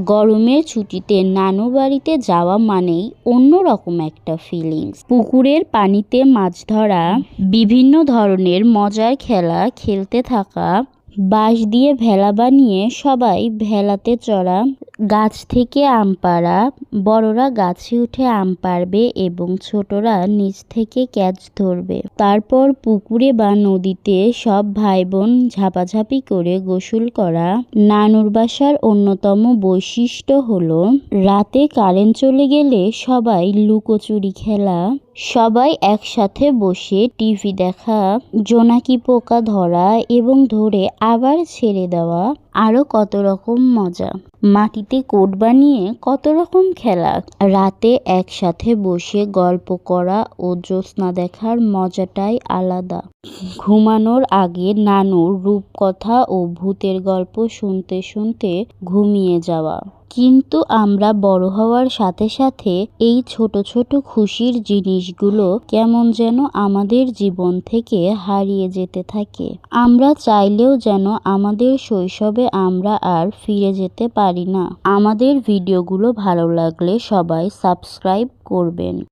গরমের ছুটিতে নানু বাড়িতে যাওয়া মানেই অন্যরকম একটা ফিলিংস। পুকুরের পানিতে মাছ ধরা, বিভিন্ন ধরনের মজার খেলা খেলতে থাকা, বাঁশ দিয়ে ভেলা বানিয়ে সবাই ভেলাতে চড়া, গাছ থেকে আম পাড়া, বড়রা গাছে উঠে আম পাড়বে এবং ছোটরা নিচ থেকে ক্যাচ ধরবে। তারপর পুকুরে বা নদীতে সব ভাই বোন ঝাপাঝাপি করে গোসল করা। নানুর বাসার অন্যতম বৈশিষ্ট্য হলো রাতে কারেন্ট চলে গেলে সবাই লুকোচুরি খেলা, সবাই একসাথে বসে টিভি দেখা, জোনাকি পোকা ধরা এবং ধরে আবার ছেড়ে দেওয়া, আরো কত রকম মজা। মাটিতে কোট বানিয়ে কত রকম খেলা। রাতে একসাথে বসে গল্প করা ও জ্যোৎস্না দেখার মজাটাই আলাদা। ঘুমানোর আগে নানুর রূপকথা ও ভূতের গল্প শুনতে শুনতে ঘুমিয়ে যাওয়া। কিন্তু আমরা বড় হওয়ার সাথে সাথে এই ছোট ছোট খুশির জিনিসগুলো কেমন যেন আমাদের জীবন থেকে হারিয়ে যেতে থাকে। আমরা চাইলেও যেন আমাদের শৈশবে আমরা আর ফিরে যেতে পারি না। আমাদের ভিডিওগুলো ভালো লাগলে সবাই সাবস্ক্রাইব করবেন।